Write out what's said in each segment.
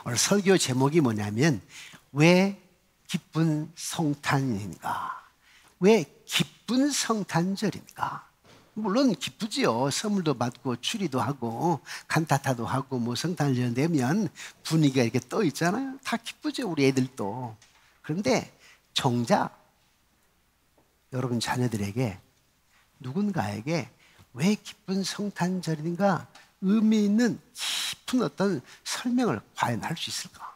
오늘 설교 제목이 뭐냐면 왜 기쁜 성탄인가? 왜 기쁜 성탄절인가? 물론 기쁘지요. 선물도 받고 추리도 하고 칸타타도 하고 뭐 성탄절 되면 분위기가 이렇게 떠 있잖아요. 다 기쁘죠, 우리 애들도. 그런데 정작 여러분 자녀들에게 누군가에게 왜 기쁜 성탄절인가 의미 있는 깊은 어떤 설명을 과연 할 수 있을까?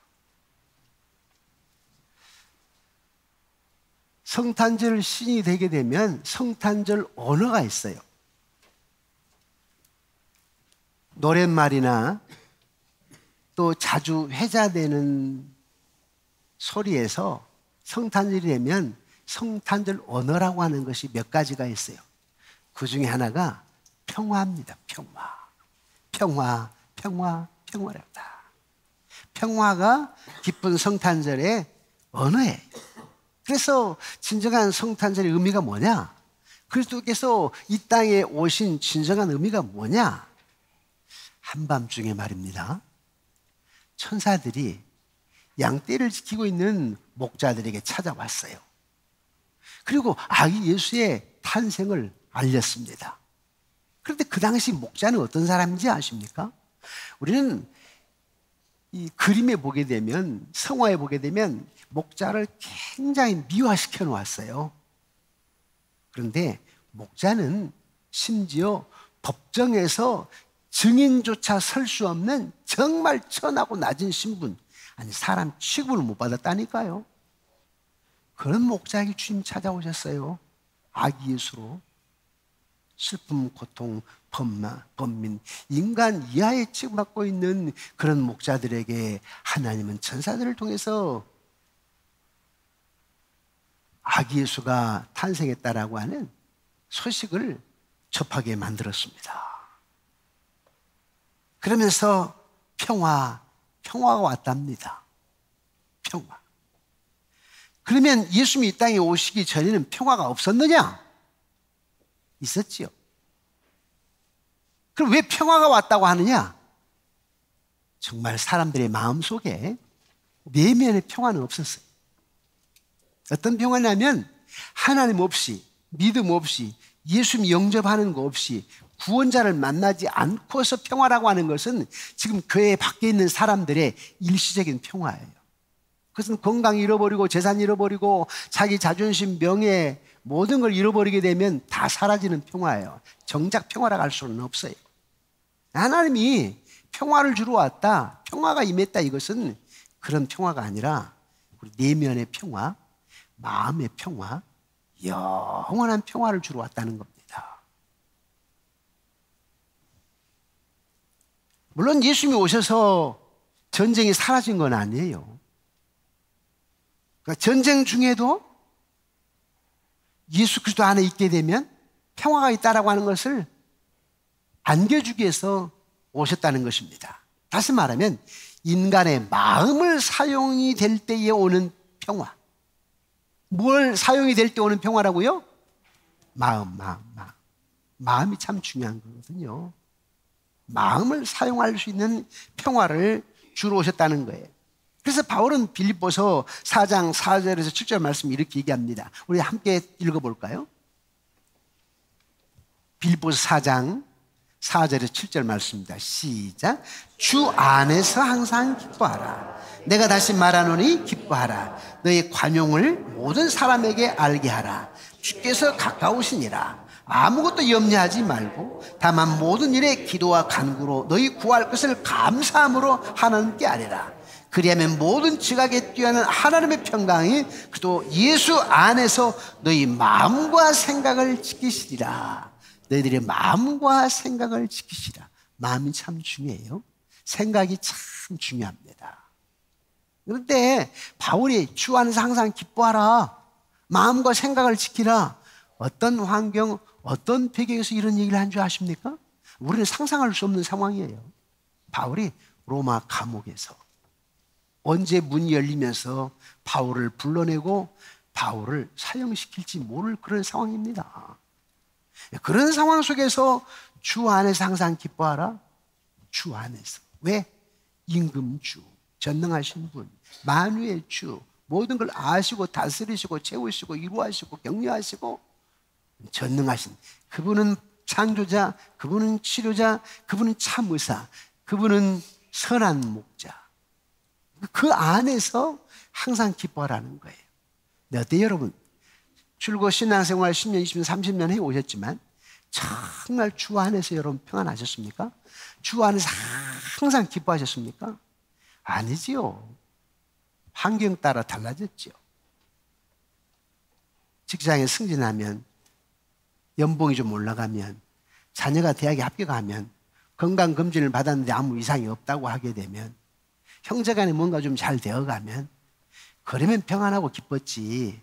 성탄절 신이 되게 되면 성탄절 언어가 있어요. 노랫말이나 또 자주 회자되는 소리에서 성탄절이 되면 성탄절 언어라고 하는 것이 몇 가지가 있어요. 그 중에 하나가 평화입니다. 평화랍니다. 평화가 기쁜 성탄절의 언어예요. 그래서 진정한 성탄절의 의미가 뭐냐? 그리스도께서 이 땅에 오신 진정한 의미가 뭐냐? 한밤중에 말입니다. 천사들이 양떼를 지키고 있는 목자들에게 찾아왔어요. 그리고 아기 예수의 탄생을 알렸습니다. 그런데 그 당시 목자는 어떤 사람인지 아십니까? 우리는 이 그림에 보게 되면, 성화에 보게 되면 목자를 굉장히 미화시켜 놓았어요. 그런데 목자는 심지어 법정에서 증인조차 설 수 없는 정말 천하고 낮은 신분, 아니 사람 취급을 못 받았다니까요. 그런 목자에게 주님 찾아오셨어요. 아기 예수로. 슬픔, 고통, 번민, 인간 이하에 취급받고 있는 그런 목자들에게 하나님은 천사들을 통해서 아기 예수가 탄생했다라고 하는 소식을 접하게 만들었습니다. 그러면서 평화가 왔답니다. 평화. 그러면 예수님이 이 땅에 오시기 전에는 평화가 없었느냐? 있었지요. 그럼 왜 평화가 왔다고 하느냐? 정말 사람들의 마음속에 내면의 평화는 없었어요. 어떤 평화냐면 하나님 없이, 믿음 없이, 예수님 영접하는 거 없이 구원자를 만나지 않고서 평화라고 하는 것은 지금 교회 밖에 있는 사람들의 일시적인 평화예요. 그것은 건강 잃어버리고 재산 잃어버리고 자기 자존심, 명예 모든 걸 잃어버리게 되면 다 사라지는 평화예요. 정작 평화라고 할 수는 없어요. 하나님이 평화를 주러 왔다, 평화가 임했다, 이것은 그런 평화가 아니라 우리 내면의 평화, 마음의 평화, 영원한 평화를 주러 왔다는 겁니다. 물론 예수님이 오셔서 전쟁이 사라진 건 아니에요. 그러니까 전쟁 중에도 예수 그리스도 안에 있게 되면 평화가 있다라고 하는 것을 안겨주기 위해서 오셨다는 것입니다. 다시 말하면 인간의 마음을 사용이 될 때에 오는 평화. 뭘 사용이 될 때 오는 평화라고요? 마음이 참 중요한 거거든요. 마음을 사용할 수 있는 평화를 주러 오셨다는 거예요. 그래서 바울은 빌립보서 4장 4절에서 7절 말씀 이렇게 얘기합니다. 우리 함께 읽어볼까요? 빌립보서 4장 4절에서 7절 말씀입니다. 시작. 주 안에서 항상 기뻐하라. 내가 다시 말하노니 기뻐하라. 너의 관용을 모든 사람에게 알게 하라. 주께서 가까우시니라. 아무것도 염려하지 말고 다만 모든 일에 기도와 간구로 너희 구할 것을 감사함으로 하나님께 아뢰라. 그리하면 모든 지각에 뛰어난 하나님의 평강이 또 예수 안에서 너희 마음과 생각을 지키시리라. 너희들의 마음과 생각을 지키시라. 마음이 참 중요해요. 생각이 참 중요합니다. 그런데 바울이 주 안에서 항상 기뻐하라, 마음과 생각을 지키라, 어떤 환경, 어떤 배경에서 이런 얘기를 한 줄 아십니까? 우리는 상상할 수 없는 상황이에요. 바울이 로마 감옥에서 언제 문이 열리면서 바울을 불러내고 바울을 사형시킬지 모를 그런 상황입니다. 그런 상황 속에서 주 안에서 항상 기뻐하라. 주 안에서. 왜? 임금주, 전능하신 분, 만유의 주, 모든 걸 아시고 다스리시고 채우시고 이루하시고 격려하시고 전능하신 그분은 창조자, 그분은 치료자, 그분은 참 의사, 그분은 선한 목자. 그 안에서 항상 기뻐하라는 거예요. 네, 어때요, 여러분? 출고 신앙생활 10년, 20년, 30년 해 오셨지만 정말 주 안에서 여러분 평안하셨습니까? 주 안에서 항상 기뻐하셨습니까? 아니지요. 환경 따라 달라졌죠. 직장에 승진하면, 연봉이 좀 올라가면, 자녀가 대학에 합격하면, 건강검진을 받았는데 아무 이상이 없다고 하게 되면, 형제간에 뭔가 좀 잘 되어가면, 그러면 평안하고 기뻤지.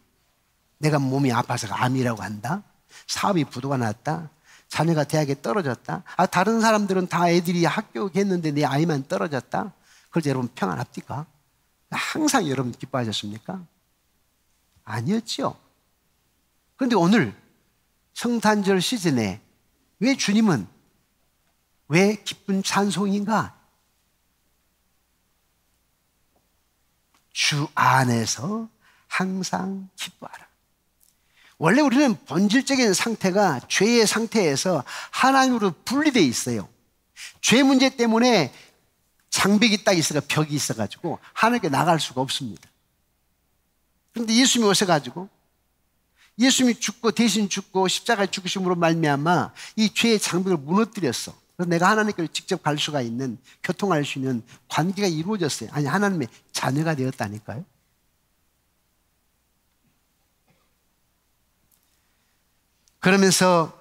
내가 몸이 아파서 암이라고 한다? 사업이 부도가 났다? 자녀가 대학에 떨어졌다? 다른 사람들은 다 애들이 합격했는데 내 아이만 떨어졌다? 그래서 여러분 평안합니까? 항상 여러분 기뻐하셨습니까? 아니었죠. 그런데 오늘 성탄절 시즌에 왜 주님은 왜 기쁜 찬송인가? 주 안에서 항상 기뻐하라. 원래 우리는 본질적인 상태가 죄의 상태에서 하나님으로 분리되어 있어요. 죄 문제 때문에 장벽이 딱 있어가 벽이 있어가지고 하나님께 나갈 수가 없습니다. 그런데 예수님이 오셔가지고 예수님이 죽고 대신 죽고 십자가에 죽으심으로 말미암아 이 죄의 장벽을 무너뜨렸어. 그래서 내가 하나님께 직접 갈 수가 있는, 교통할 수 있는 관계가 이루어졌어요. 아니, 하나님의 자녀가 되었다니까요. 그러면서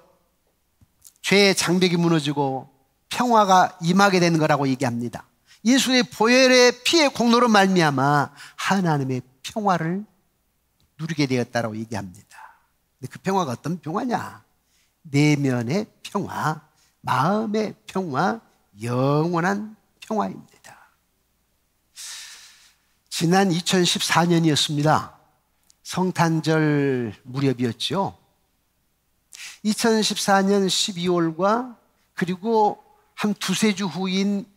죄의 장벽이 무너지고 평화가 임하게 되는 거라고 얘기합니다. 예수의 보혈의 피의 공로로 말미암아 하나님의 평화를 누리게 되었다라고 얘기합니다. 근데 그 평화가 어떤 평화냐? 내면의 평화, 마음의 평화, 영원한 평화입니다. 지난 2014년이었습니다. 성탄절 무렵이었죠. 2014년 12월과 그리고 한 두세 주 후인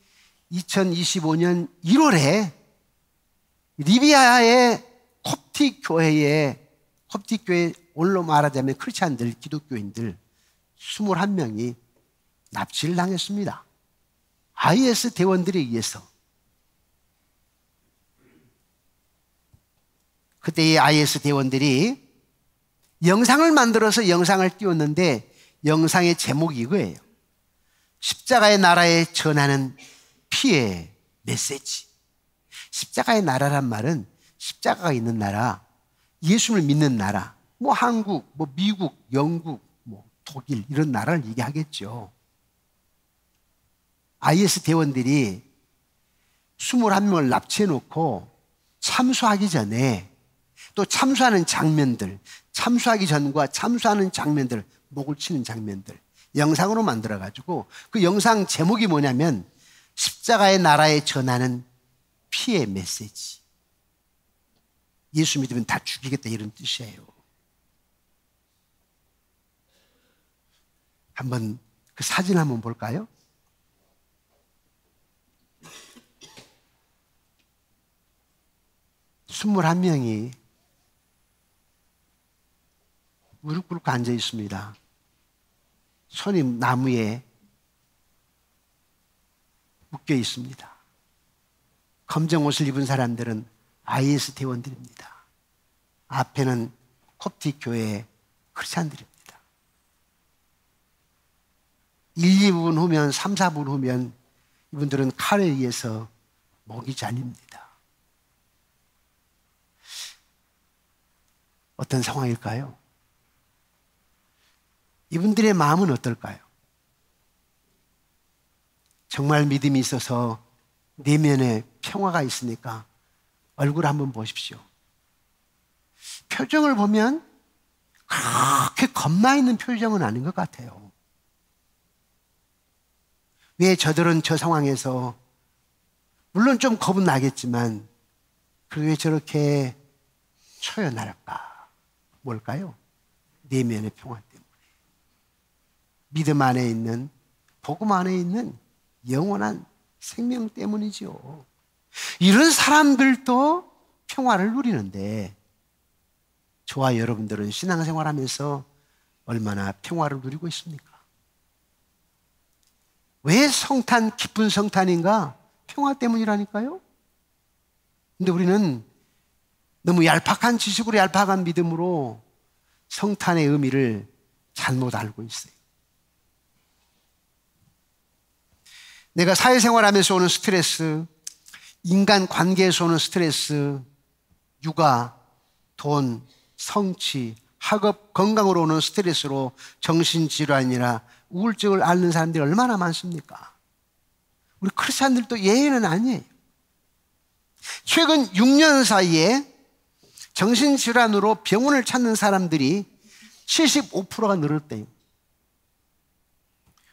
2025년 1월에 리비아의 콥틱 교회 오늘로 말하자면 크리스찬들, 기독교인들 21명이 납치를 당했습니다. IS 대원들에 의해서. 그때 이 IS 대원들이 영상을 만들어서 영상을 띄웠는데 영상의 제목이 이거예요. 십자가의 나라에 전하는 피의 메시지. 십자가의 나라란 말은 십자가가 있는 나라, 예수를 믿는 나라, 뭐 한국, 뭐 미국, 영국, 뭐 독일 이런 나라를 얘기하겠죠. IS 대원들이 21명을 납치해놓고 참수하기 전에 또 참수하는 장면들, 참수하기 전과 참수하는 장면들, 목을 치는 장면들 영상으로 만들어가지고 그 영상 제목이 뭐냐면 십자가의 나라에 전하는 피의 메시지. 예수 믿으면 다 죽이겠다 이런 뜻이에요. 한번 그 사진 한번 볼까요? 스물한 명이 무릎 꿇고 앉아 있습니다. 손이 나무에 묶여 있습니다. 검정 옷을 입은 사람들은 IS 대원들입니다. 앞에는 콥틱 교회 크리스찬들입니다. 1, 2분 후면 3, 4분 후면 이분들은 칼에 의해서 목이 잘립니다. 어떤 상황일까요? 이분들의 마음은 어떨까요? 정말 믿음이 있어서 내면에 평화가 있으니까 얼굴 한번 보십시오. 표정을 보면 그렇게 겁나 있는 표정은 아닌 것 같아요. 왜 저들은 저 상황에서 물론 좀 겁은 나겠지만 왜 저렇게 초연할까? 뭘까요? 내면의 평화 때문에. 믿음 안에 있는, 복음 안에 있는 영원한 생명 때문이죠. 이런 사람들도 평화를 누리는데 저와 여러분들은 신앙생활하면서 얼마나 평화를 누리고 있습니까? 왜 성탄, 기쁜 성탄인가? 평화 때문이라니까요. 근데 우리는 너무 얄팍한 지식으로 얄팍한 믿음으로 성탄의 의미를 잘못 알고 있어요. 내가 사회생활하면서 오는 스트레스, 인간 관계에서 오는 스트레스, 육아, 돈, 성취, 학업, 건강으로 오는 스트레스로 정신질환이나 우울증을 앓는 사람들이 얼마나 많습니까? 우리 크리스찬들도 예외는 아니에요. 최근 6년 사이에 정신질환으로 병원을 찾는 사람들이 75%가 늘었대요.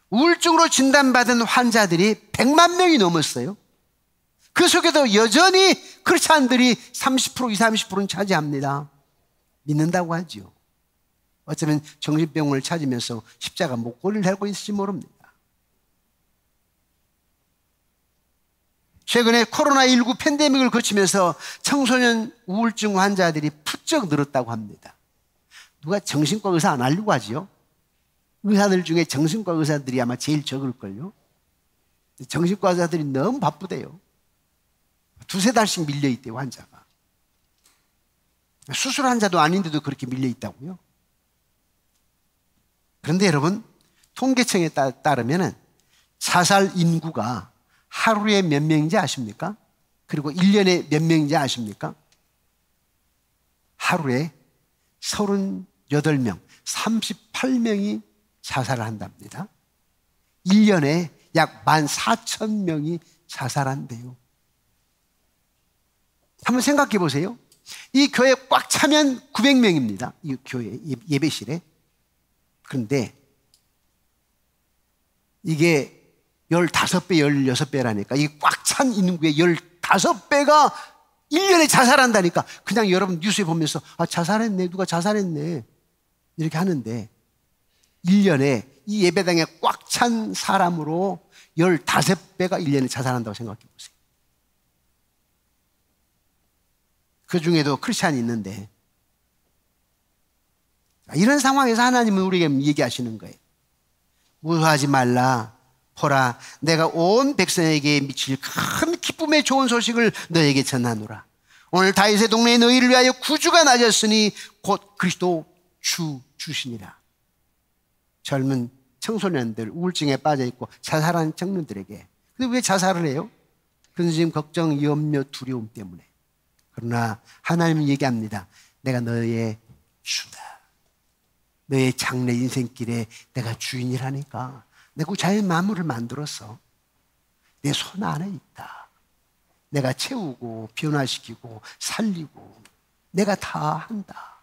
우울증으로 진단받은 환자들이 100만 명이 넘었어요. 그 속에도 여전히 크리스찬들이 30%, 20, 30%는 차지합니다. 믿는다고 하죠. 어쩌면 정신병원을 찾으면서 십자가 목걸이를 달고 있을지 모릅니다. 최근에 코로나19 팬데믹을 거치면서 청소년 우울증 환자들이 부쩍 늘었다고 합니다. 누가 정신과 의사 안 하려고 하지요? 의사들 중에 정신과 의사들이 아마 제일 적을걸요? 정신과 의사들이 너무 바쁘대요. 두세 달씩 밀려있대요, 환자가. 수술 환자도 아닌데도 그렇게 밀려있다고요? 그런데 여러분, 통계청에 따르면 자살 인구가 하루에 몇 명인지 아십니까? 그리고 1년에 몇 명인지 아십니까? 하루에 38명, 38명이 자살을 한답니다. 1년에 약 14,000명이 자살한대요. 한번 생각해 보세요. 이 교회 꽉 차면 900명입니다. 이 교회 예배실에. 그런데 이게 15배, 16배라니까. 이 꽉 찬 인구의 15배가 1년에 자살한다니까. 그냥 여러분 뉴스에 보면서 자살했네, 누가 자살했네 이렇게 하는데 1년에 이 예배당에 꽉 찬 사람으로 15배가 1년에 자살한다고 생각해 보세요. 그 중에도 크리스찬이 있는데 이런 상황에서 하나님은 우리에게 얘기하시는 거예요. 무서워하지 말라. 보라, 내가 온 백성에게 미칠 큰 기쁨의 좋은 소식을 너에게 전하노라. 오늘 다윗의 동네에 너희를 위하여 구주가 나셨으니 곧 그리스도 주시니라. 젊은 청소년들, 우울증에 빠져있고 자살한 청년들에게. 근데 왜 자살을 해요? 그건 지금 걱정, 염려, 두려움 때문에. 그러나 하나님은 얘기합니다. 내가 너의 주다. 너의 장래 인생길에 내가 주인이라니까. 내가 자연 만물을 만들었어. 내 손 안에 있다. 내가 채우고 변화시키고 살리고 내가 다 한다.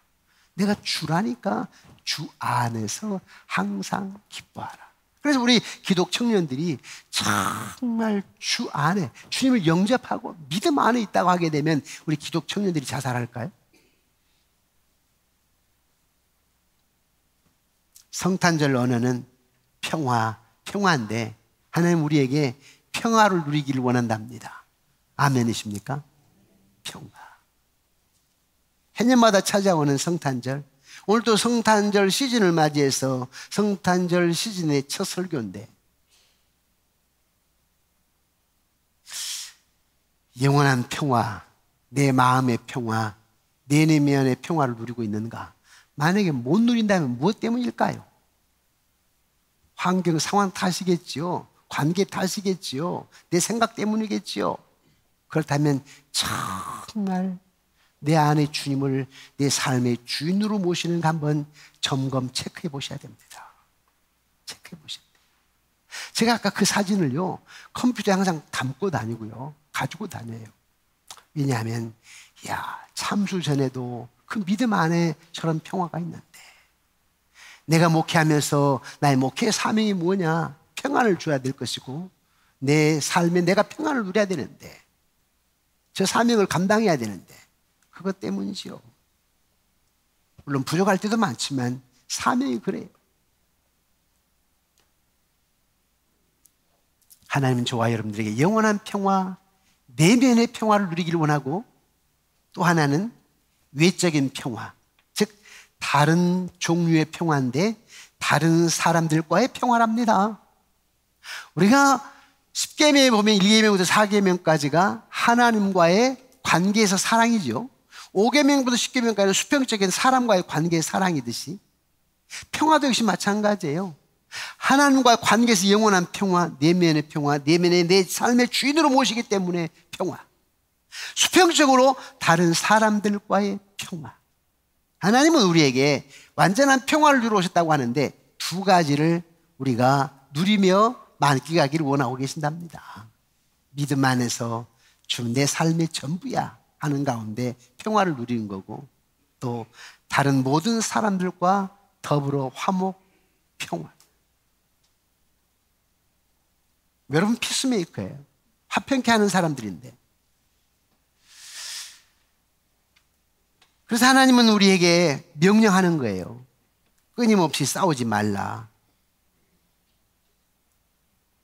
내가 주라니까 주 안에서 항상 기뻐하라. 그래서 우리 기독 청년들이 정말 주 안에 주님을 영접하고 믿음 안에 있다고 하게 되면 우리 기독 청년들이 자살할까요? 성탄절 언어는 평화인데 하나님 우리에게 평화를 누리기를 원한답니다. 아멘이십니까? 평화. 해년마다 찾아오는 성탄절. 오늘도 성탄절 시즌을 맞이해서 성탄절 시즌의 첫 설교인데 영원한 평화, 내 마음의 평화, 내 내면의 평화를 누리고 있는가? 만약에 못 누린다면 무엇 때문일까요? 환경 상황 탓이겠지요. 관계 탓이겠지요. 내 생각 때문이겠지요. 그렇다면 정말 내 안에 주님을 내 삶의 주인으로 모시는 거 한번 점검 체크해 보셔야 됩니다. 체크해 보셔야 돼요. 제가 아까 그 사진을요, 컴퓨터에 항상 담고 다니고요, 가지고 다녀요. 왜냐하면, 참수 전에도 그 믿음 안에 저런 평화가 있는데, 내가 목회하면서 나의 목회의 사명이 뭐냐? 평안을 줘야 될 것이고 내 삶에 내가 평안을 누려야 되는데 저 사명을 감당해야 되는데 그것 때문이지요. 물론 부족할 때도 많지만 사명이 그래요. 하나님은 저와 여러분들에게 영원한 평화, 내면의 평화를 누리기를 원하고, 또 하나는 외적인 평화, 즉 다른 종류의 평화인데 다른 사람들과의 평화랍니다. 우리가 10계명에 보면 1계명부터 4계명까지가 하나님과의 관계에서 사랑이죠. 5계명부터 10계명까지는 수평적인 사람과의 관계의 사랑이듯이 평화도 역시 마찬가지예요. 하나님과의 관계에서 영원한 평화, 내면의 평화, 내면의 내 삶의 주인으로 모시기 때문에 평화. 수평적으로 다른 사람들과의 평화. 하나님은 우리에게 완전한 평화를 주러 오셨다고 하는데 두 가지를 우리가 누리며 만끽하기를 원하고 계신답니다. 믿음 안에서 주는 내 삶의 전부야 하는 가운데 평화를 누리는 거고, 또 다른 모든 사람들과 더불어 화목, 평화. 여러분 피스메이커예요. 화평케 하는 사람들인데. 그래서 하나님은 우리에게 명령하는 거예요. 끊임없이 싸우지 말라.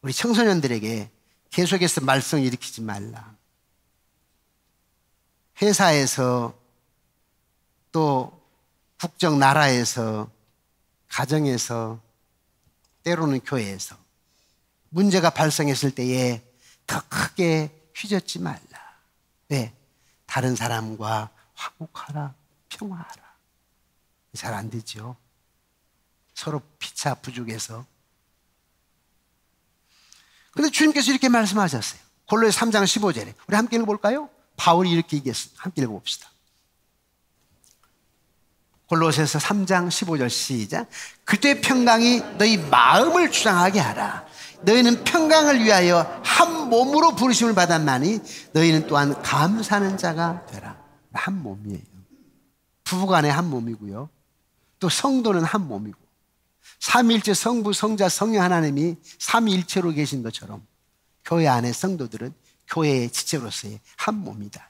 우리 청소년들에게 계속해서 말썽 일으키지 말라. 회사에서, 또 국적 나라에서, 가정에서, 때로는 교회에서 문제가 발생했을 때에 더 크게 휘젓지 말라. 왜? 다른 사람과 화목하라, 평화하라. 잘 안 되죠. 서로 피차 부족해서. 그런데 주님께서 이렇게 말씀하셨어요. 골로새 3장 15절에 우리 함께 읽어볼까요? 바울이 이렇게 얘기했습니다. 함께 읽어봅시다. 골로새서 3장 15절 시작. 그때 평강이 너희 마음을 주장하게 하라. 너희는 평강을 위하여 한 몸으로 부르심을 받았나니 너희는 또한 감사하는 자가 되라. 한 몸이에요. 부부간에 한 몸이고요, 또 성도는 한 몸이고, 삼위일체 성부, 성자, 성령 하나님이 삼위일체로 계신 것처럼 교회 안에 성도들은 교회의 지체로서의 한 몸이다.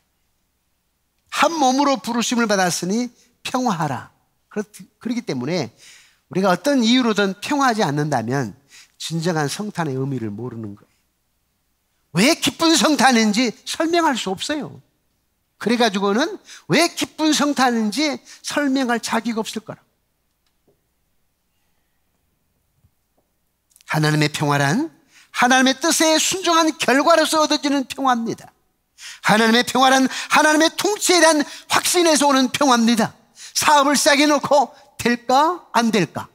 한 몸으로 부르심을 받았으니 평화하라. 그렇기 때문에 우리가 어떤 이유로든 평화하지 않는다면 진정한 성탄의 의미를 모르는 거예요. 왜 기쁜 성탄인지 설명할 수 없어요. 그래가지고는 왜 기쁜 성탄인지 설명할 자기가 없을 거라. 하나님의 평화란 하나님의 뜻에 순종한 결과로서 얻어지는 평화입니다. 하나님의 평화란 하나님의 통치에 대한 확신에서 오는 평화입니다. 사업을 시작해 놓고 될까 안 될까?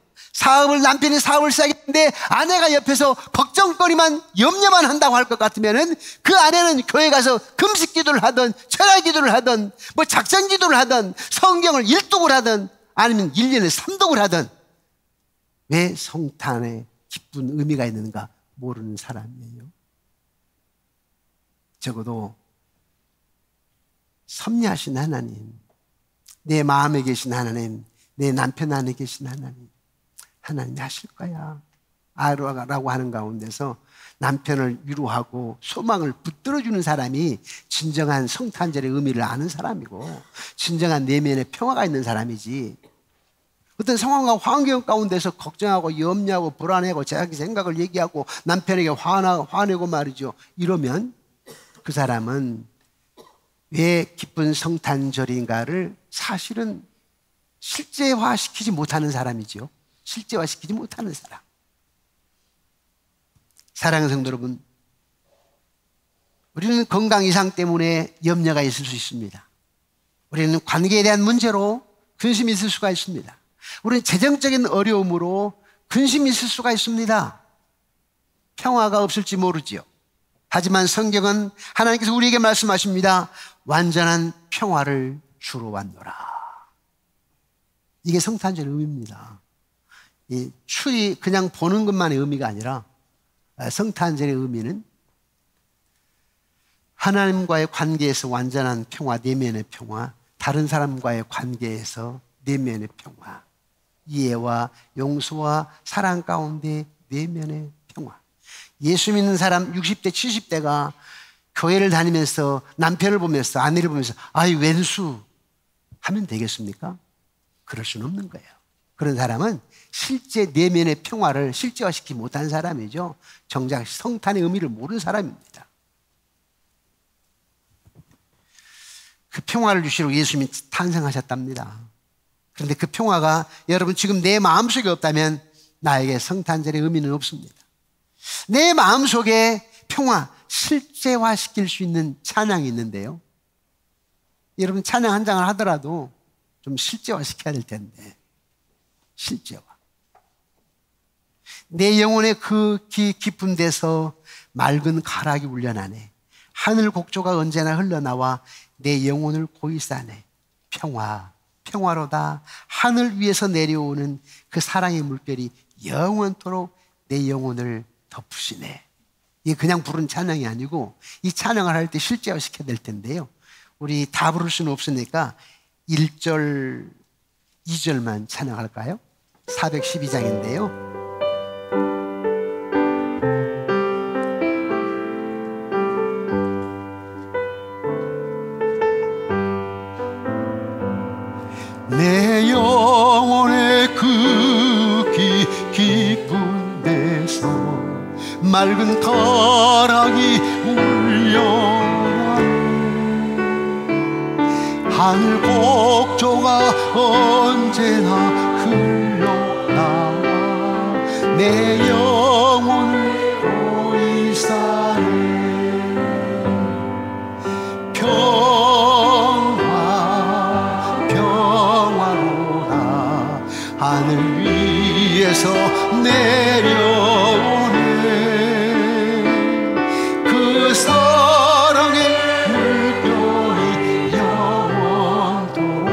남편이 사업을 시작했는데 아내가 옆에서 걱정거리만 염려만 한다고 할 것 같으면은 그 아내는 교회 가서 금식 기도를 하든 철야 기도를 하든 뭐 작전 기도를 하든 성경을 1독을 하든 아니면 1년에 3독을 하든 왜 성탄에 기쁜 의미가 있는가 모르는 사람이에요. 적어도 섭리하신 하나님, 내 마음에 계신 하나님, 내 남편 안에 계신 하나님이 하실 거야 라고 하는 가운데서 남편을 위로하고 소망을 붙들어주는 사람이 진정한 성탄절의 의미를 아는 사람이고 진정한 내면에 평화가 있는 사람이지, 어떤 상황과 환경 가운데서 걱정하고 염려하고 불안해하고 자기 생각을 얘기하고 남편에게 화내고 말이죠. 이러면 그 사람은 왜 기쁜 성탄절인가를 사실은 실제화시키지 못하는 사람이죠. 실제화시키지 못하는 사람. 사랑하는 성도 여러분, 우리는 건강 이상 때문에 염려가 있을 수 있습니다. 우리는 관계에 대한 문제로 근심이 있을 수가 있습니다. 우리는 재정적인 어려움으로 근심이 있을 수가 있습니다. 평화가 없을지 모르지요. 하지만 성경은 하나님께서 우리에게 말씀하십니다. 완전한 평화를 주러 왔노라. 이게 성탄절의 의미입니다. 이 추리 그냥 보는 것만의 의미가 아니라 성탄절의 의미는 하나님과의 관계에서 완전한 평화, 내면의 평화, 다른 사람과의 관계에서 내면의 평화, 이해와 용서와 사랑 가운데 내면의 평화. 예수 믿는 사람 60대, 70대가 교회를 다니면서 남편을 보면서 아내를 보면서 아이 왼수 하면 되겠습니까? 그럴 수는 없는 거예요. 그런 사람은 실제 내면의 평화를 실제화시키지 못한 사람이죠. 정작 성탄의 의미를 모르는 사람입니다. 평화를 주시러 예수님이 탄생하셨답니다. 그런데 그 평화가 여러분 지금 내 마음속에 없다면 나에게 성탄절의 의미는 없습니다. 내 마음속에 평화 실제화시킬 수 있는 찬양이 있는데요. 여러분 찬양 한 장을 하더라도 좀 실제화시켜야 될 텐데, 실제화. 내 영혼의 그 깊은 데서 맑은 가락이 울려나네. 하늘 곡조가 언제나 흘러나와 내 영혼을 고이싸네. 평화, 평화로다. 하늘 위에서 내려오는 그 사랑의 물결이 영원토록 내 영혼을 덮으시네. 이게 그냥 부른 찬양이 아니고 이 찬양을 할 때 실제화시켜야 될 텐데요. 우리 다 부를 수는 없으니까 1절, 2절만 찬양할까요? 412장인데요. 내 영혼의 그 깊은 데서 맑은 가락이 울려나 하늘 곡조가 언제나 흘러나와 내 영혼을 고이사네. 평화로다. 하늘 위에서 내려오네. 그 사랑의 물결이 영원토록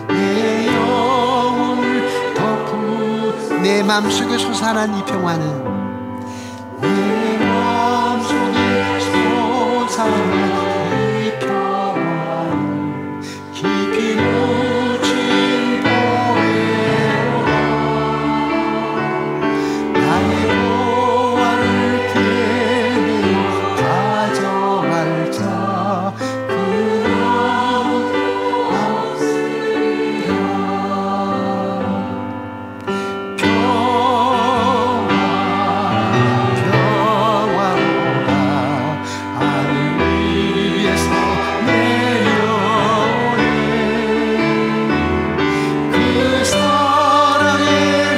내 영혼을 덮은. 내 마음속에 솟아난 이 평화는 내 마음속에 솟아난 이 평화는 깊이 묻힌 보혜로다. 나의 보화를 되뇌어 가져갈 자 그는 없으리라. 평화로다. 하늘 위에서 내려오네. 그 사랑의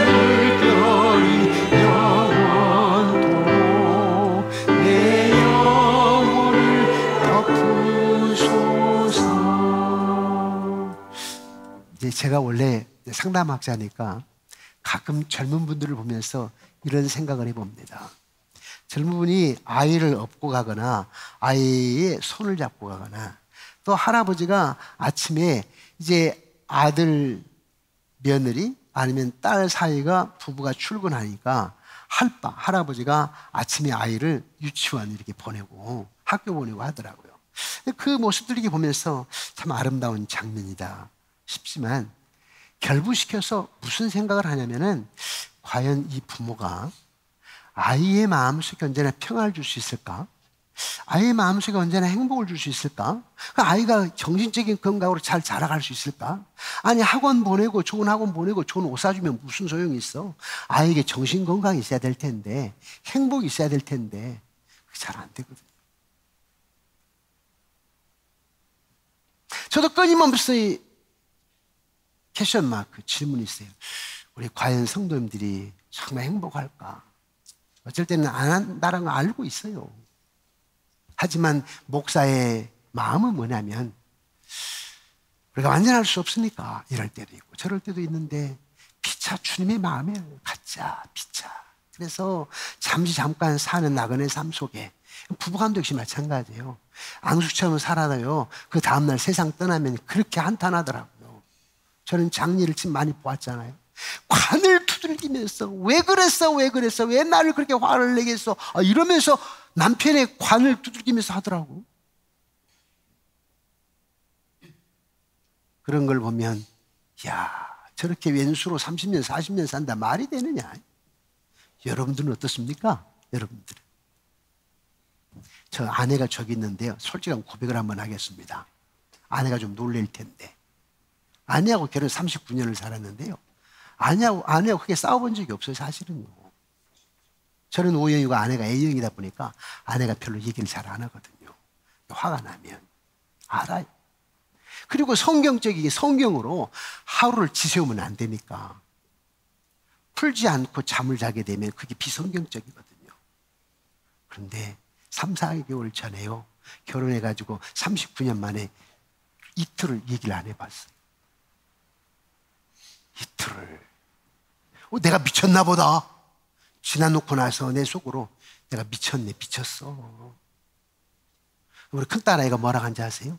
물결이 영원토록 내 영혼을 덮으소서. 이제 제가 원래 상담학자니까 가끔 젊은 분들을 보면서 이런 생각을 해봅니다. 젊은 분이 아이를 업고 가거나 아이의 손을 잡고 가거나 또 할아버지가 아침에 이제 아들, 며느리 아니면 딸 사이가 부부가 출근하니까 할아버지가 아침에 아이를 유치원 이렇게 보내고 학교 보내고 하더라고요. 그 모습들 이렇게 보면서 참 아름다운 장면이다 싶지만 결부시켜서 무슨 생각을 하냐면은 과연 이 부모가 아이의 마음속에 언제나 평화를 줄 수 있을까? 아이의 마음속에 언제나 행복을 줄 수 있을까? 그 아이가 정신적인 건강으로 잘 자라갈 수 있을까? 아니 학원 보내고 좋은 학원 보내고 좋은 옷 사주면 무슨 소용이 있어? 아이에게 정신 건강이 있어야 될 텐데 행복이 있어야 될 텐데 그게 잘 안 되거든요. 저도 끊임없이 퀘션 마크 질문이 있어요. 우리 과연 성도님들이 정말 행복할까? 어쩔 때는 안 한다는 걸 알고 있어요. 하지만 목사의 마음은 뭐냐면 우리가 완전할 수 없으니까 이럴 때도 있고 저럴 때도 있는데 피차 주님의 마음에 갖자 피차. 그래서 잠깐 사는 나그네 삶 속에 부부간도 역시 마찬가지예요. 앙숙처럼 살아도요 그 다음날 세상 떠나면 그렇게 한탄하더라고요. 저는 장례를 참 많이 보았잖아요. 관을 두들기면서 왜 그랬어 왜 나를 그렇게 화를 내게 했어 이러면서 남편의 관을 두들기면서 하더라고. 그런 걸 보면 야 저렇게 왼수로 30년 40년 산다 말이 되느냐. 여러분들은 어떻습니까? 여러분들은 저 아내가 저기 있는데요 솔직한 고백을 한번 하겠습니다. 아내가 좀 놀랄 텐데 아내하고 결혼 39년을 살았는데요 아내하고 크게 싸워본 적이 없어요. 사실은요. 저는 O형이고 아내가 A형이다 보니까 아내가 별로 얘기를 잘 안 하거든요. 화가 나면 알아요. 그리고 성경적이게 성경으로 하루를 지새우면 안 되니까. 풀지 않고 잠을 자게 되면 그게 비성경적이거든요. 그런데 3, 4개월 전에요. 결혼해가지고 39년 만에 이틀을 얘기를 안 해봤어요. 이틀을. 내가 미쳤나 보다. 지나놓고 나서 내 속으로 내가 미쳤네, 미쳤어. 우리 큰딸아이가 뭐라 한지 아세요?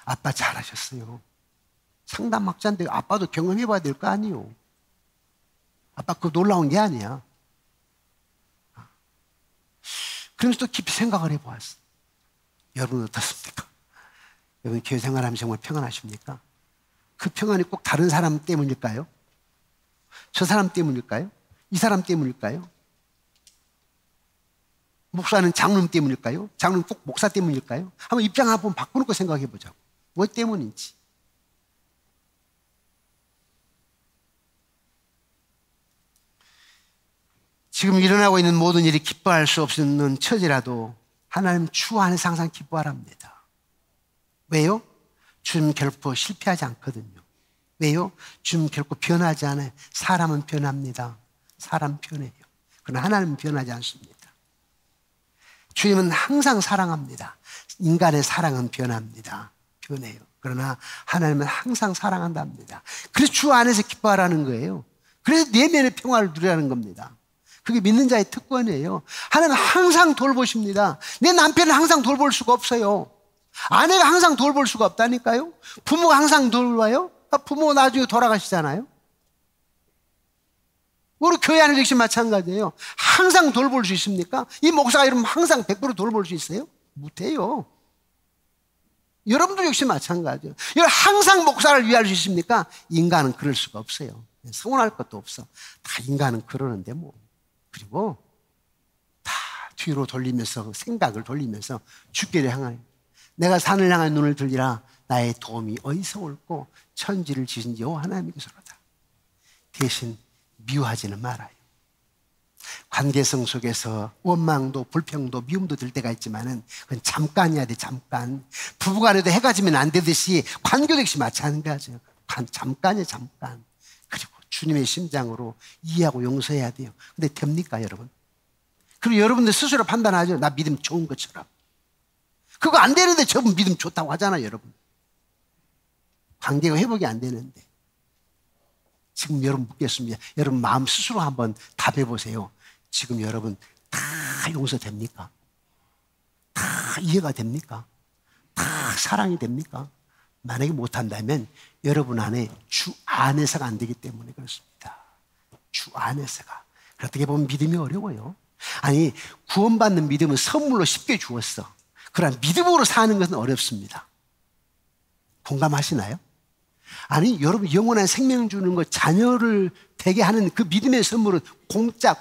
아빠 잘하셨어요. 상담학자인데 아빠도 경험해봐야 될 거 아니에요. 아빠 그거 놀라운 게 아니야. 그러면서 또 깊이 생각을 해보았어. 여러분 어떻습니까? 여러분 교회 생활하면 정말 평안하십니까? 그 평안이 꼭 다른 사람 때문일까요? 저 사람 때문일까요? 이 사람 때문일까요? 목사는 장로님 때문일까요? 장로님 꼭 목사 때문일까요? 한번 입장 한번 바꿔놓고 생각해 보자고. 뭐 때문인지. 지금 일어나고 있는 모든 일이 기뻐할 수 없는 처지라도 하나님 주 안에서 항상 기뻐하랍니다. 왜요? 주님 결코 실패하지 않거든요. 왜요? 주님 결코 변하지 않아요. 사람은 변합니다. 사람 변해요. 그러나 하나님은 변하지 않습니다. 주님은 항상 사랑합니다. 인간의 사랑은 변합니다. 변해요. 그러나 하나님은 항상 사랑한답니다. 그래서 주 안에서 기뻐하라는 거예요. 그래서 내면의 평화를 누리라는 겁니다. 그게 믿는 자의 특권이에요. 하나님은 항상 돌보십니다. 내 남편은 항상 돌볼 수가 없어요. 아내가 항상 돌볼 수가 없다니까요. 부모가 항상 돌봐요. 부모가 나중에 돌아가시잖아요. 우리 교회 안에도 역시 마찬가지예요. 항상 돌볼 수 있습니까? 이 목사가 이러면 항상 100% 돌볼 수 있어요? 못해요. 여러분도 역시 마찬가지예요. 항상 목사를 위할 수 있습니까? 인간은 그럴 수가 없어요. 서운할 것도 없어. 다 인간은 그러는데 뭐. 그리고 다 뒤로 돌리면서 생각을 돌리면서 주께를 향하여 내가 산을 향하여 눈을 들리라. 나의 도움이 어디서 올고 천지를 지신 여호와 하나님께서로다. 대신 미워하지는 말아요. 관계성 속에서 원망도 불평도 미움도 들 때가 있지만은 그건 잠깐이야 돼. 잠깐. 부부간에도 해가 지면 안 되듯이 관계도 역시 마찬가지예요. 잠깐이에요. 잠깐. 그리고 주님의 심장으로 이해하고 용서해야 돼요. 근데 됩니까 여러분? 그리고 여러분들 스스로 판단하죠. 나 믿음 좋은 것처럼. 그거 안 되는데 저분 믿음 좋다고 하잖아요 여러분. 관계가 회복이 안 되는데. 지금 여러분 묻겠습니다. 여러분 마음 스스로 한번 답해 보세요. 지금 여러분 다 용서됩니까? 다 이해가 됩니까? 다 사랑이 됩니까? 만약에 못한다면 여러분 안에 주 안에서가 안 되기 때문에 그렇습니다. 주 안에서가. 어떻게 보면 믿음이 어려워요. 아니 구원받는 믿음은 선물로 쉽게 주었어. 그러나 믿음으로 사는 것은 어렵습니다. 공감하시나요? 아니 여러분 영원한 생명 주는 것 자녀를 되게 하는 그 믿음의 선물은 공짜.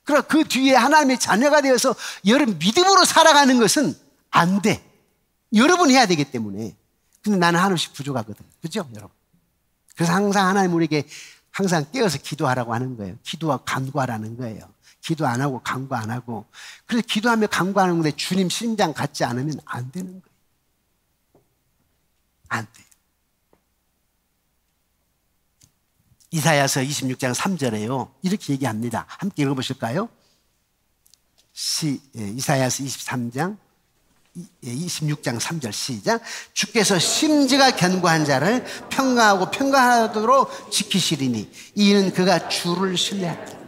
그러나 그 뒤에 하나님의 자녀가 되어서 여러분 믿음으로 살아가는 것은 안 돼. 여러분이 해야 되기 때문에. 근데 나는 한없이 부족하거든. 그죠 여러분? 그래서 항상 하나님 우리에게 항상 깨어서 기도하라고 하는 거예요. 기도와 간구하라는 거예요. 기도 안 하고 간구 안 하고. 그래서 기도하며 간구하는 건데 주님 심장 갖지 않으면 안 되는 거예요. 안 돼요. 이사야서 26장 3절에요. 이렇게 얘기합니다. 함께 읽어보실까요? 이사야서 26장 3절 시작. 주께서 심지가 견고한 자를 평강하고 평강하도록 지키시리니 이는 그가 주를 신뢰하다.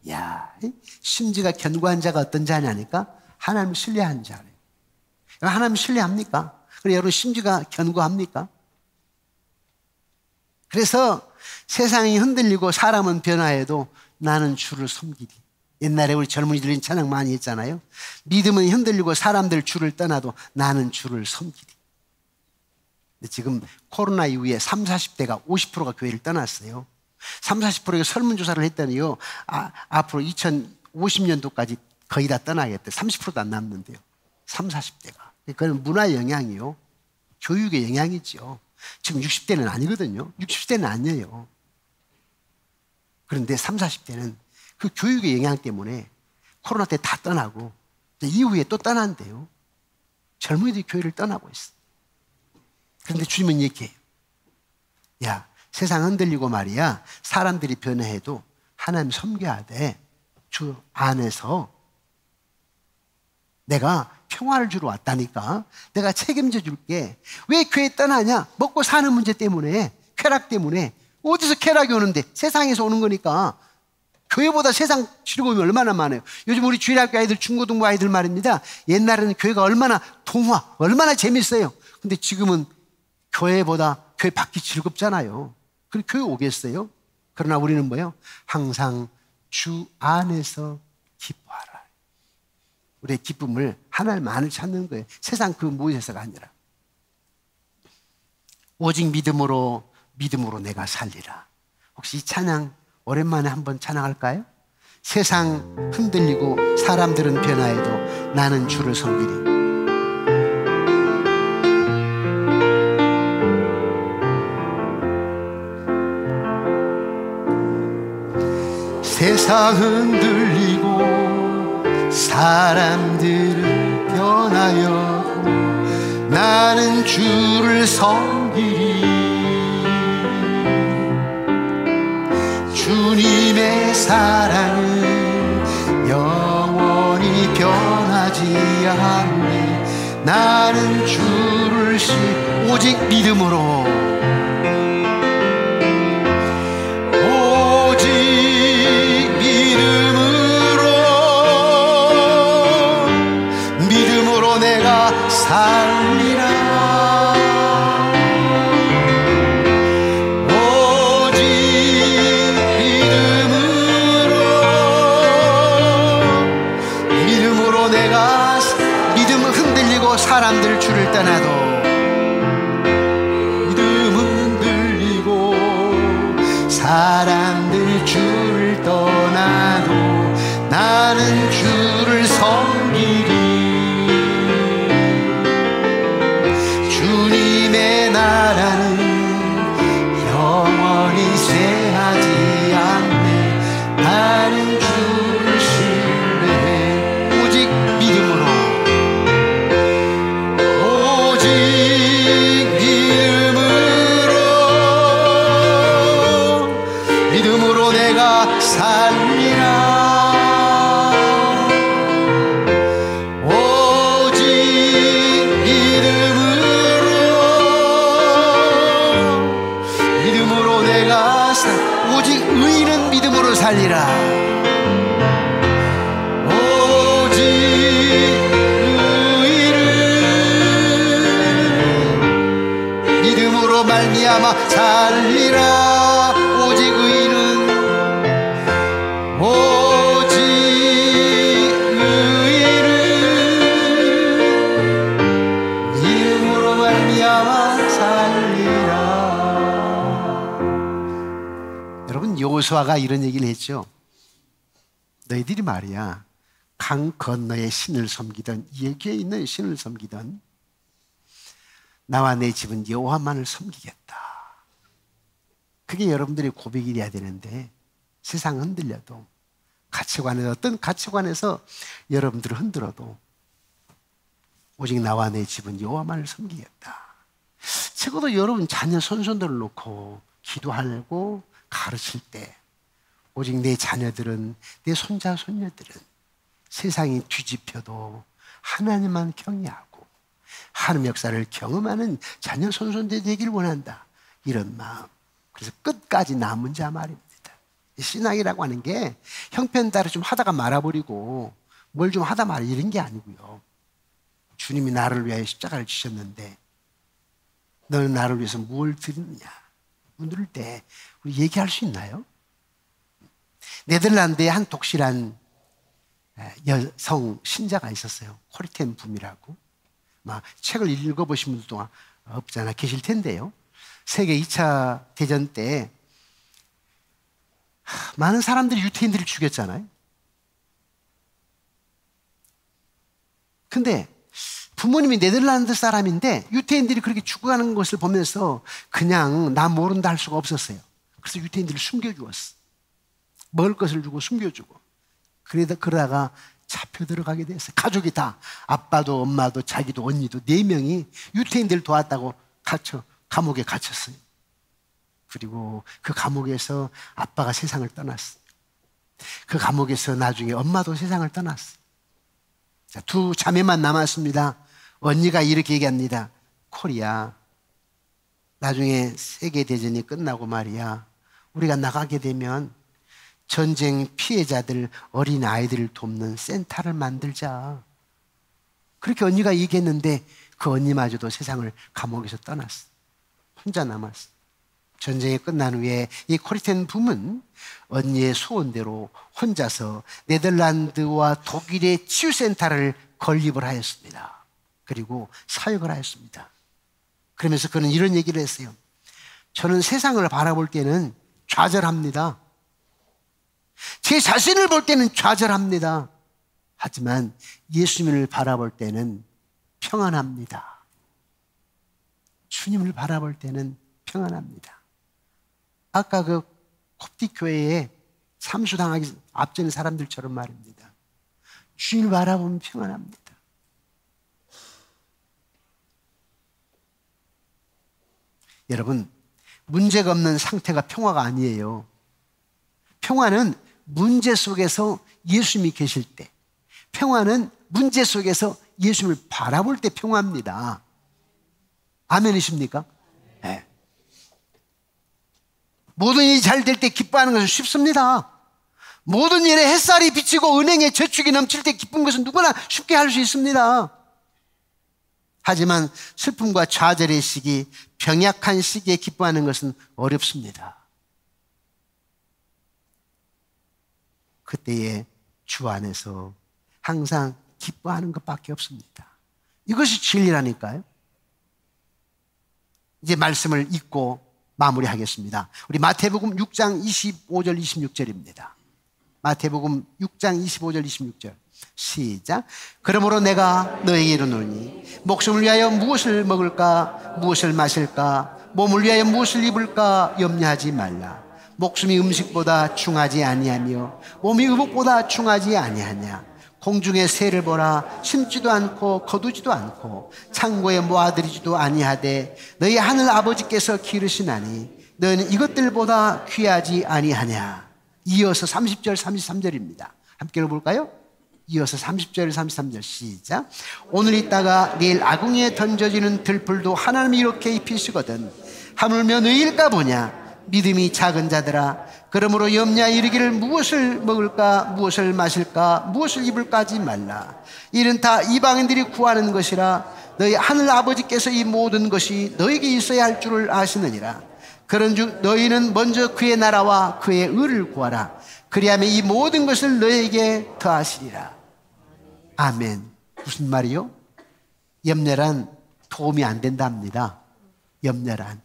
야, 심지가 견고한 자가 어떤 자냐니까? 하나님 신뢰한 자래요. 하나님 신뢰합니까? 그래 여러분 심지가 견고합니까? 그래서 세상이 흔들리고 사람은 변화해도 나는 주를 섬기리. 옛날에 우리 젊은이들이 찬양 많이 했잖아요. 믿음은 흔들리고 사람들 주를 떠나도 나는 주를 섬기리. 근데 지금 코로나 이후에 30, 40대가 50%가 교회를 떠났어요. 30, 40%가 설문조사를 했더니요. 앞으로 2050년도까지 거의 다 떠나겠대. 30%도 안 남는데요. 30, 40대가. 그건 문화의 영향이요. 교육의 영향이죠. 지금 60대는 아니거든요. 60대는 아니에요. 그런데 30, 40대는 그 교육의 영향 때문에 코로나 때 다 떠나고 이후에 또 떠난대요. 젊은이들이 교회를 떠나고 있어. 그런데 주님은 얘기해요. 야, 세상 흔들리고 말이야. 사람들이 변해도 하나님 섬겨야 돼. 주 안에서 내가 평화를 주러 왔다니까. 내가 책임져 줄게. 왜 교회 떠나냐? 먹고 사는 문제 때문에, 쾌락 때문에. 어디서 쾌락이 오는데? 세상에서 오는 거니까. 교회보다 세상 즐거움이 얼마나 많아요. 요즘 우리 주일학교 아이들, 중고등부 아이들 말입니다. 옛날에는 교회가 얼마나 동화, 얼마나 재밌어요. 근데 지금은 교회보다 교회 밖이 즐겁잖아요. 그럼 교회 오겠어요? 그러나 우리는 뭐예요? 항상 주 안에서 기뻐하라. 우리의 기쁨을 하나님 안을 찾는 거예요. 세상 그 무엇에서가 아니라. 오직 믿음으로 내가 살리라. 혹시 이 찬양 오랜만에 한번 찬양할까요? 세상 흔들리고 사람들은 변화해도 나는 주를 섬기리. 세상 흔들리고 사람들은 변하여도 나는 주를 섬기리. 주님의 사랑은 영원히 변하지 않네. 나는 주를 오직 믿음으로 내가 살리라. 오직 믿음으로 내가 믿음은 흔들리고 사람들 주를 떠나도 믿음은 흔들리고 사람들 주를 떠나도 나는 주를 섬기리. 주님의 나라는 영원히 쇠하지 않네. 나는 주를 신뢰해. 오직 믿음으로 내가 살리라. 오직 의인은 믿음으로 살리라. 오직 의인은 믿음으로 말미암아 살리라. 오직 의인은 믿음으로 말미암아 살리라. 여러분, 여호수아가 이런 얘기를 했죠. 너희들이 말이야, 강 건너의 신을 섬기던, 여기에 있는 신을 섬기던 나와 내 집은 여호와만을 섬기겠다. 그게 여러분들의 고백이 돼야 되는데, 세상 흔들려도 가치관에서, 어떤 가치관에서 여러분들을 흔들어도 오직 나와 내 집은 여호와만을 섬기겠다. 적어도 여러분 자녀 손손들을 놓고 기도하고 가르칠 때 오직 내 자녀들은, 내 손자 손녀들은 세상이 뒤집혀도 하나님만 경외하고 하나님 역사를 경험하는 자녀 손손들이 되길 원한다. 이런 마음. 그래서 끝까지 남은 자 말입니다. 신앙이라고 하는 게 형편 따라 좀 하다가 말아버리고 뭘 좀 하다 말아 이런 게 아니고요. 주님이 나를 위하여 십자가를 지셨는데 너는 나를 위해서 뭘 드리느냐 물을 때 우리 얘기할 수 있나요? 네덜란드에 한 독실한 여성 신자가 있었어요. 코리텐 붐이라고. 책을 읽어보신 분도 없지 않아 계실 텐데요. 세계 2차 대전 때 많은 사람들이 유태인들을 죽였잖아요. 근데 부모님이 네덜란드 사람인데 유태인들이 그렇게 죽어가는 것을 보면서 그냥 나 모른다 할 수가 없었어요. 그래서 유태인들을 숨겨주었어. 먹을 것을 주고 숨겨주고. 그러다가 잡혀 들어가게 됐어요. 가족이 다, 아빠도 엄마도 자기도 언니도 4명이 유태인들을 도왔다고 감옥에 갇혔어요. 그리고 그 감옥에서 아빠가 세상을 떠났어요. 그 감옥에서 나중에 엄마도 세상을 떠났어요. 자, 두 자매만 남았습니다. 언니가 이렇게 얘기합니다. 코리야, 나중에 세계대전이 끝나고 말이야, 우리가 나가게 되면 전쟁 피해자들, 어린 아이들을 돕는 센터를 만들자. 그렇게 언니가 얘기했는데 그 언니마저도 세상을 감옥에서 떠났어. 혼자 남았어. 전쟁이 끝난 후에 이 코리텐 붐은 언니의 소원대로 혼자서 네덜란드와 독일의 치유센터를 건립을 하였습니다. 그리고 사역을 하였습니다. 그러면서 그는 이런 얘기를 했어요. 저는 세상을 바라볼 때는 좌절합니다. 제 자신을 볼 때는 좌절합니다. 하지만 예수님을 바라볼 때는 평안합니다. 주님을 바라볼 때는 평안합니다. 아까 그 콥틱 교회에 참수당하기 앞전 사람들처럼 말입니다. 주님을 바라보면 평안합니다. 여러분, 문제가 없는 상태가 평화가 아니에요. 평화는 문제 속에서 예수님이 계실 때, 평화는 문제 속에서 예수님을 바라볼 때 평화입니다. 아멘이십니까? 네. 모든 일이 잘 될 때 기뻐하는 것은 쉽습니다. 모든 일에 햇살이 비치고 은행에 저축이 넘칠 때 기쁜 것은 누구나 쉽게 할 수 있습니다. 하지만 슬픔과 좌절의 시기, 병약한 시기에 기뻐하는 것은 어렵습니다. 그때에 주 안에서 항상 기뻐하는 것밖에 없습니다. 이것이 진리라니까요. 이제 말씀을 읽고 마무리하겠습니다. 우리 마태복음 6장 25절 26절입니다. 마태복음 6장 25절 26절 시작. 그러므로 내가 너에게 이르노니 목숨을 위하여 무엇을 먹을까 무엇을 마실까 몸을 위하여 무엇을 입을까 염려하지 말라. 목숨이 음식보다 중하지 아니하며 몸이 의복보다 중하지 아니하냐. 공중의 새를 보라. 심지도 않고 거두지도 않고 창고에 모아들이지도 아니하되 너희 하늘 아버지께서 기르시나니 너희는 이것들보다 귀하지 아니하냐. 이어서 30절 33절입니다. 함께 읽어볼까요? 이어서 30절 33절 시작. 오늘 있다가 내일 아궁이에 던져지는 들풀도 하나님이 이렇게 입히시거든 하물며 너희일까 보냐. 믿음이 작은 자들아, 그러므로 염려 이르기를 무엇을 먹을까 무엇을 마실까 무엇을 입을까 하지 말라. 이는 다 이방인들이 구하는 것이라. 너희 하늘 아버지께서 이 모든 것이 너에게 있어야 할 줄을 아시느니라. 그런즉 너희는 먼저 그의 나라와 그의 의를 구하라. 그리하면 이 모든 것을 너에게 더하시리라. 아멘. 무슨 말이요? 염려란 도움이 안 된답니다. 염려란.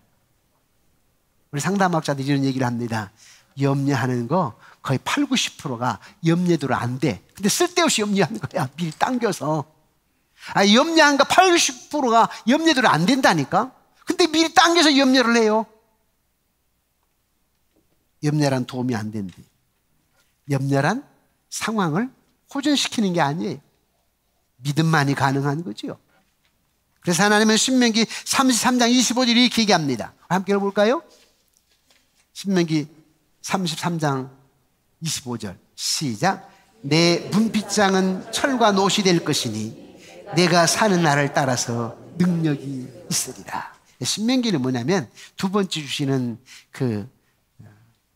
우리 상담학자들이 이런 얘기를 합니다. 염려하는 거 거의 8, 90%가 염려대로 안 돼. 근데 쓸데없이 염려하는 거야. 미리 당겨서. 염려한 거 8, 90%가 염려대로 안 된다니까. 근데 미리 당겨서 염려를 해요. 염려란 도움이 안 된대. 염려란 상황을 호전시키는 게 아니에요. 믿음만이 가능한 거죠. 그래서 하나님은 신명기 33장 25절 이렇게 얘기합니다. 함께 읽어볼까요? 신명기 33장 25절 시작. 내 문빗장은 철과 노시 될 것이니 내가 사는 날을 따라서 능력이 있으리라. 신명기는 뭐냐면 두 번째 주시는 그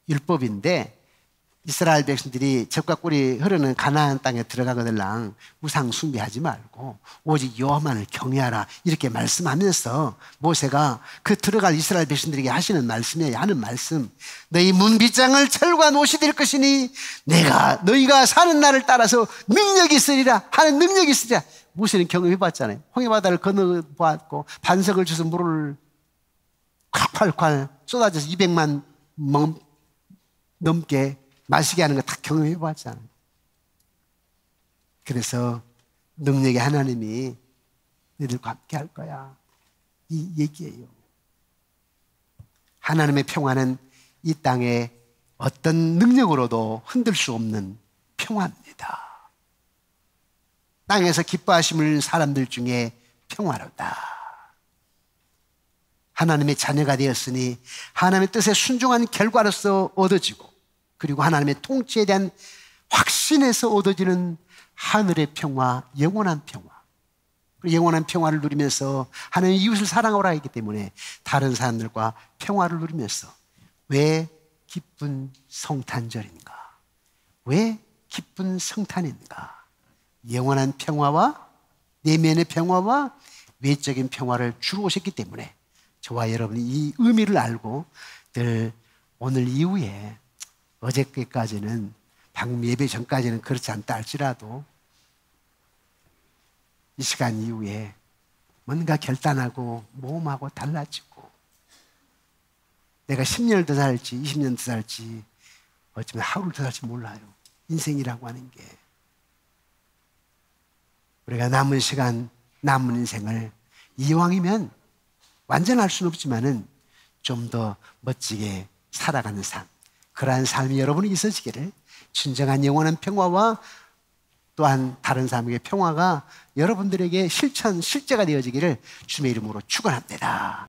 율법인데, 이스라엘 백성들이 젖과 꿀이 흐르는 가나안 땅에 들어가거들랑 우상 숭배하지 말고 오직 여호와만을 경외하라 이렇게 말씀하면서 모세가 그 들어갈 이스라엘 백성들에게 하시는 말씀이에요. 하는 말씀. 너희 문빗장을 철과 노시 될 것이니 내가 너희가 사는 날을 따라서 능력이 있으리라 하는 능력이 있으리라. 모세는 경험해봤잖아요. 홍해바다를 건너봤고 반석을 쳐서 물을 콸콸콸 쏟아져서 200만 넘게 마시게 하는 거 다 경험해 봤잖아요. 그래서 능력의 하나님이 너희들과 함께 할 거야. 이 얘기예요. 하나님의 평화는 이 땅에 어떤 능력으로도 흔들 수 없는 평화입니다. 땅에서 기뻐하심을 사람들 중에 평화로다. 하나님의 자녀가 되었으니 하나님의 뜻에 순종한 결과로서 얻어지고, 그리고 하나님의 통치에 대한 확신에서 얻어지는 하늘의 평화, 영원한 평화. 영원한 평화를 누리면서 하나님 이웃을 사랑하라 했기 때문에 다른 사람들과 평화를 누리면서, 왜 기쁜 성탄절인가? 왜 기쁜 성탄인가? 영원한 평화와 내면의 평화와 외적인 평화를 주러 오셨기 때문에 저와 여러분이 이 의미를 알고 늘 오늘 이후에, 어저께까지는 방금 예배 전까지는 그렇지 않다 할지라도 이 시간 이후에 뭔가 결단하고 모험하고 달라지고, 내가 10년을 더 살지 20년 더 살지 어쩌면 하루를 더 살지 몰라요. 인생이라고 하는 게, 우리가 남은 시간 남은 인생을 이왕이면 완전할 수는 없지만은 좀 더 멋지게 살아가는 삶, 그러한 삶이 여러분이 있어지기를, 진정한 영원한 평화와 또한 다른 사람에게 평화가 여러분들에게 실제가 되어지기를 주님의 이름으로 축원합니다.